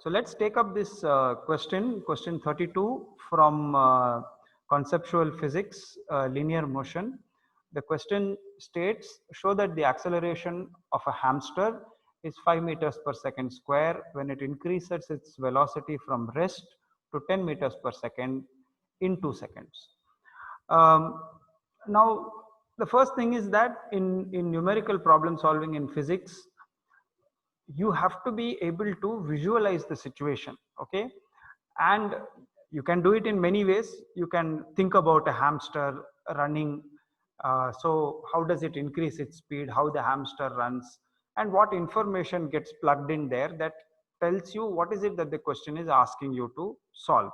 So let's take up this question 32 from conceptual physics, linear motion. The question states, show that the acceleration of a hamster is 5 meters per second square when it increases its velocity from rest to 10 meters per second in 2 seconds. Now, the first thing is that in numerical problem solving in physics, you have to be able to visualize the situation, okay? And you can do it in many ways. You can think about a hamster running. So how does it increase its speed, how the hamster runs, and what information gets plugged in there that tells you what is it that the question is asking you to solve.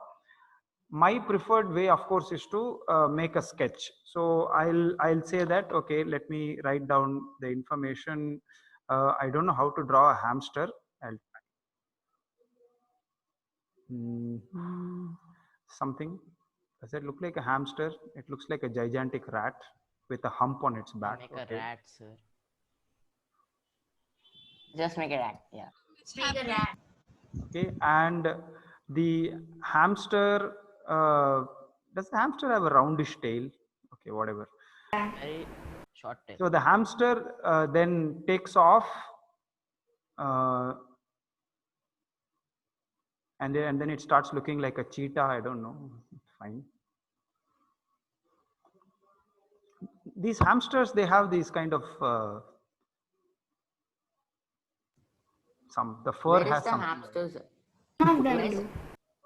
My preferred way, of course, is to make a sketch. So I'll say that, okay, let me write down the information. I don't know how to draw a hamster. I'll something. Does it look like a hamster? It looks like a gigantic rat with a hump on its back. Make a rat, sir. Just make a rat. Yeah. Make a rat. Okay, and the hamster. Does the hamster have a roundish tail? Okay, whatever. Very short tail. So the hamster then takes off, and then it starts looking like a cheetah. I don't know. Fine. These hamsters, they have these kind of the fur Where has is the some. hamsters?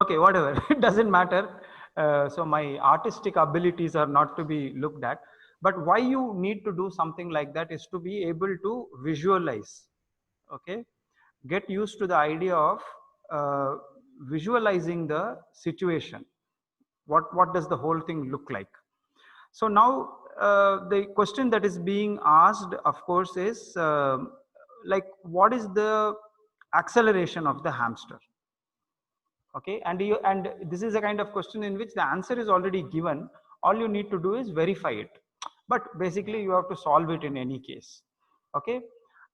Okay, whatever. It doesn't matter. So my artistic abilities are not to be looked at. But why you need to do something like that is to be able to visualize. Okay, get used to the idea of visualizing the situation. What does the whole thing look like? So now the question that is being asked, of course, is like, what is the acceleration of the hamster? Okay, and this is a kind of question in which the answer is already given. All you need to do is verify it, but basically you have to solve it in any case. Okay,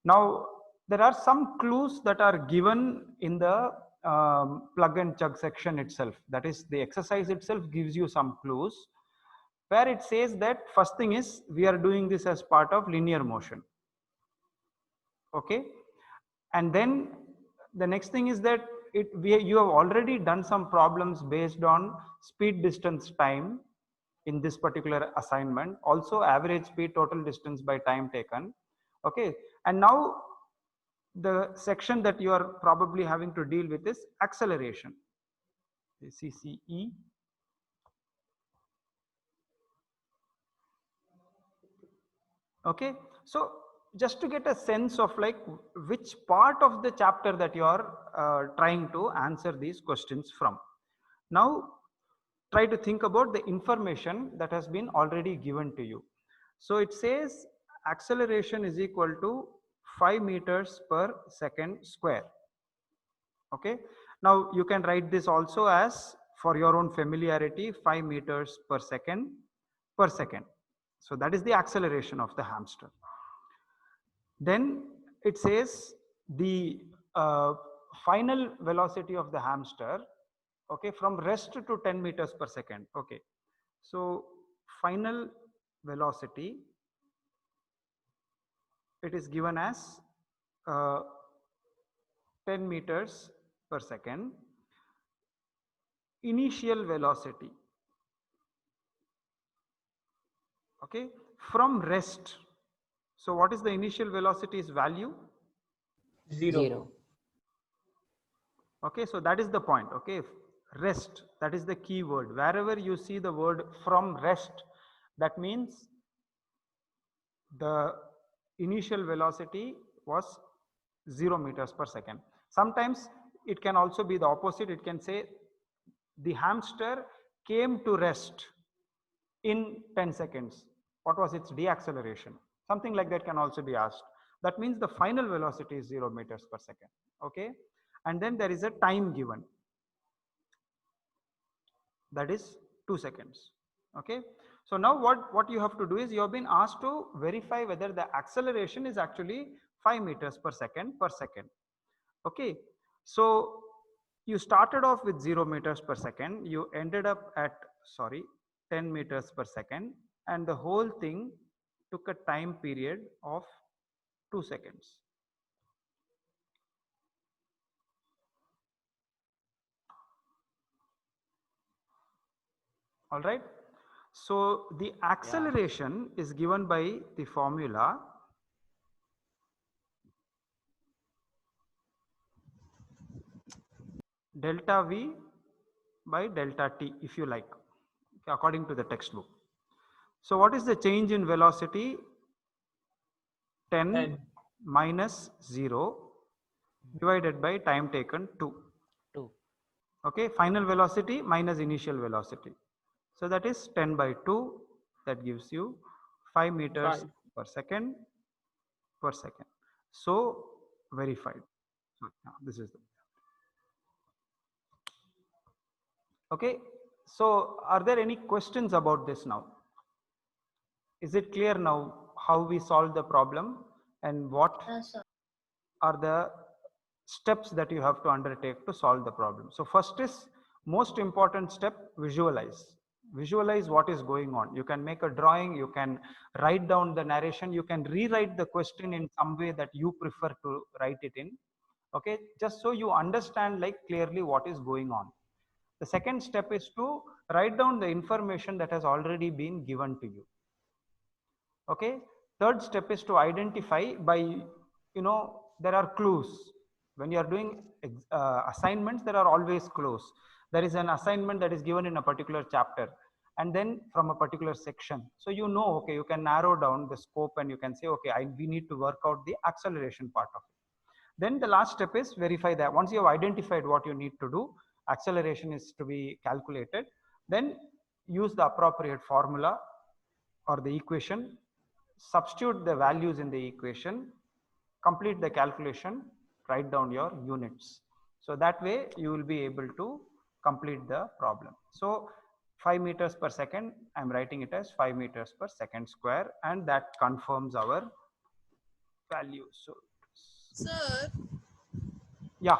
now there are some clues that are given in the plug and chug section itself. That is, the exercise itself gives you some clues where it says that first thing is we are doing this as part of linear motion. Okay, and then the next thing is that you have already done some problems based on speed, distance, time in this particular assignment, also average speed, total distance by time taken. Okay, and now the section that you are probably having to deal with is acceleration, CCE. Okay, so just to get a sense of like which part of the chapter that you are trying to answer these questions from. Now try to think about the information that has been already given to you. So it says acceleration is equal to 5 meters per second square. Okay, now you can write this also as, for your own familiarity, 5 meters per second per second. So that is the acceleration of the hamster. Then it says the final velocity of the hamster, okay, from rest to 10 meters per second. Okay, so final velocity, it is given as 10 meters per second. Initial velocity, okay, from rest. So what is the initial velocity's value? Zero. Okay, so that is the point. Okay, rest, that is the key word. Wherever you see the word from rest, that means the initial velocity was 0 meters per second. Sometimes it can also be the opposite. It can say the hamster came to rest in 10 seconds. What was its deacceleration? Something like that can also be asked. That means the final velocity is 0 meters per second. Okay, and then there is a time given, that is 2 seconds. Okay, so now what you have to do is you have been asked to verify whether the acceleration is actually 5 meters per second per second. Okay, so you started off with 0 meters per second, you ended up at, sorry, 10 meters per second, and the whole thing took a time period of 2 seconds. All right. So the acceleration is given by the formula delta V by delta T, if you like, according to the textbook. So what is the change in velocity? 10 minus 0 divided by time taken 2. 2. Okay, final velocity minus initial velocity. So that is 10 by 2. That gives you 5 meters per second per second. So verified. So this is the. Okay. So are there any questions about this now? Is it clear now how we solve the problem and what are the steps that you have to undertake to solve the problem? So first is most important step, visualize. Visualize what is going on. You can make a drawing, you can write down the narration, you can rewrite the question in some way that you prefer to write it in. Okay, just so you understand like clearly what is going on. The second step is to write down the information that has already been given to you. Okay, third step is to identify by, there are clues. When you are doing assignments, there are always clues. There is an assignment that is given in a particular chapter and then from a particular section. So okay, you can narrow down the scope and you can say, okay, we need to work out the acceleration part of it. Then the last step is verify that. Once you have identified what you need to do, acceleration is to be calculated, then use the appropriate formula or the equation, substitute the values in the equation, complete the calculation, write down your units. So that way you will be able to complete the problem. So 5 meters per second, I'm writing it as 5 meters per second square, and that confirms our value. So Sir, yeah.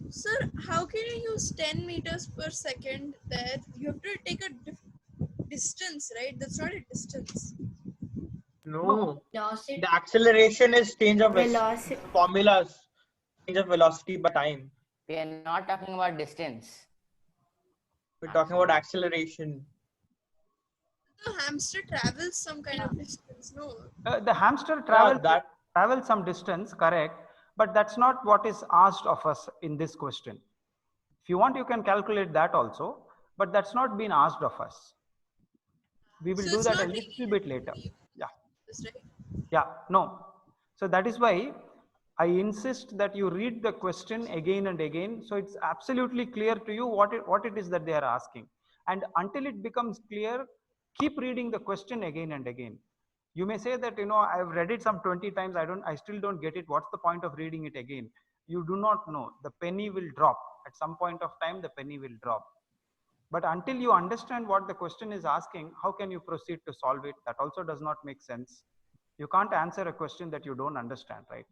Sir, how can you use 10 meters per second there? You have to take a distance, right? That's not a distance. No, the acceleration is change of velocity. Formulas, change of velocity by time. We are not talking about distance. We're talking about acceleration. The hamster travels some kind of distance, no? The hamster travels some distance, correct, but that's not what is asked of us in this question. If you want, you can calculate that also, but that's not been asked of us. We will do that a little bit later. Yeah. Right? Yeah, no. So that is why I insist that you read the question again and again, so it's absolutely clear to you what it is that they are asking. And until it becomes clear, keep reading the question again and again. You may say that, I've read it some 20 times, I still don't get it. What's the point of reading it again? You do not know. The penny will drop. At some point of time, the penny will drop. But until you understand what the question is asking, how can you proceed to solve it? That also does not make sense. You can't answer a question that you don't understand, right?